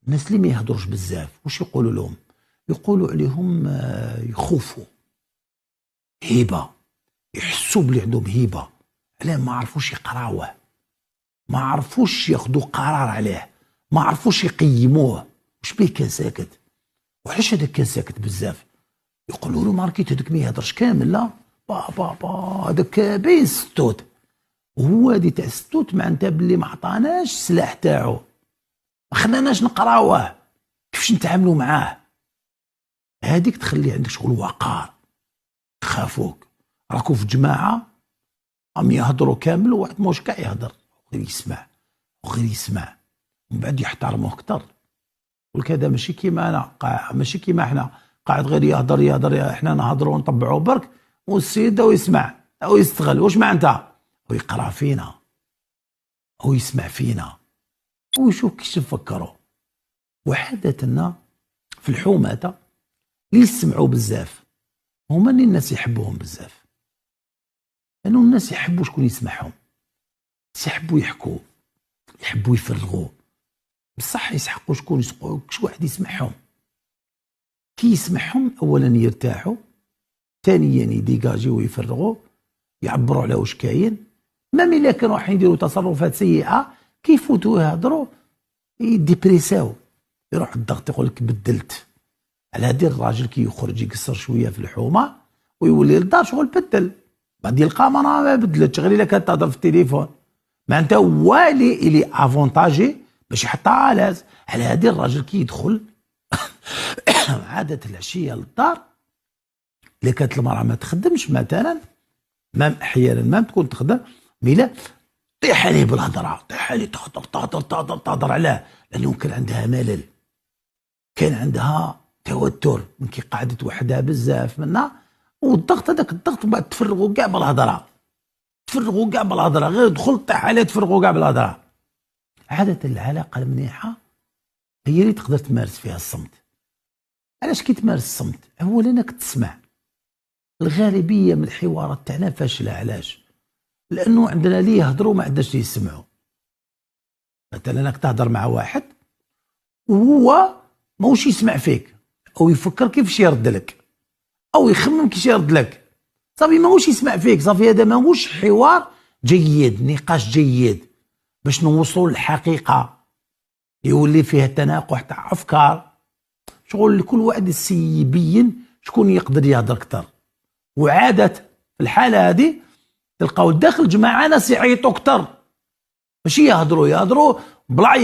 الناس اللي ما يهضروش بزاف واش يقولوا لهم؟ يقولوا عليهم يخوفوا، هيبه، يحسوا بلي عندهم هيبه، علاه ما عرفوش يقراوه، ما عرفوش ياخذوا قرار عليه، ما عرفوش يقيموه. واش بيه كان ساكت؟ وعلاش هذاك كان ساكت بزاف؟ يقولوا له ما ركيت هذاك ما يهضرش كامل، لا با هذاك باين ستوت، وهو هادي تاع ستوت معناتها باللي ما عطاناش السلاح تاعو، ما خلاناش نقراوه كيفاش نتعاملوا معاه. هذيك تخلي عندك شغل وقار، خافوك راكو في جماعه عم يهضروا كامل وواحد موش كاع يهضر غير يسمع وغير يسمع، ومن بعد يحترموه اكثر. والكذا ماشي كيما انا ماشي كيما احنا قاعد غير يهضر احنا نهضروا ونطبعوا برك والسيد او يسمع او يستغل. واش معناتها؟ هو يقرا فينا او يسمع فينا ويشوف كيفاش نفكروا. وحدثنا في الحومه اللي يسمعوا بزاف هما اللي الناس يحبوهم بزاف، لانه الناس يحبوا شكون يسمعهم، يحبوا يحكوا، يحبوا يفرغوا، بصح يسحقوا شكون واحد يسمعهم. كي يسمعهم اولا يرتاحوا، ثانيا يديجاجيو ويفرغوا، يعبروا على واش كاين. مام الا كانوا راح يديروا تصرفات سيئه كيفوتوا يهضروا يديبريساو، يروح الضغط يقول لك بدلت. على هادي الراجل كي يخرج يقصر شويه في الحومه ويولي للدار شغل بدل، بعد يلقى ما بدلتش غير الا كانت تهضر في التليفون. معناتها هو اللي افونتاجي باش يحطها لاز. على هادي الراجل كي يدخل عادة العشيه للدار، الا كانت المراه ما تخدمش مثلا، مام احيانا ما تكون تخدم، ميلا طيح عليه بالهضره، طيح عليه تهضر عليه، لانه كان عندها ملل، كان عندها توتر من كي قعدت وحدها بزاف منها، والضغط هذاك الضغط بعد تفرغوا كاع بالهضره، تفرغوا كاع بالهضره، غير دخل طيح عليه تفرغوا كاع بالهضره. عاده العلاقه المليحه هي اللي تقدر تمارس فيها الصمت. علاش كي تمارس الصمت؟ اولا انك تسمع. الغالبيه من الحوارات تاعنا فاشله. علاش؟ لانه عندنا اللي يهضروا ما عندناش اللي يسمعوا. مثلا انك تهضر مع واحد وهو ماهوش يسمع فيك، او يفكر كيفاش يرد لك، او يخمم كيفاش يرد لك، صافي ماهوش يسمع فيك، صافي هذا ماهوش حوار جيد، نقاش جيد باش نوصلوا للحقيقه. يولي فيه تناقح تاع افكار، شغل كل واحد يبين شكون يقدر يهضر اكثر. وعاده في الحاله هذه تلقاو داخل الجماعه ناس يعيطوا اكثر، ماشي يهضروا بلا عياط.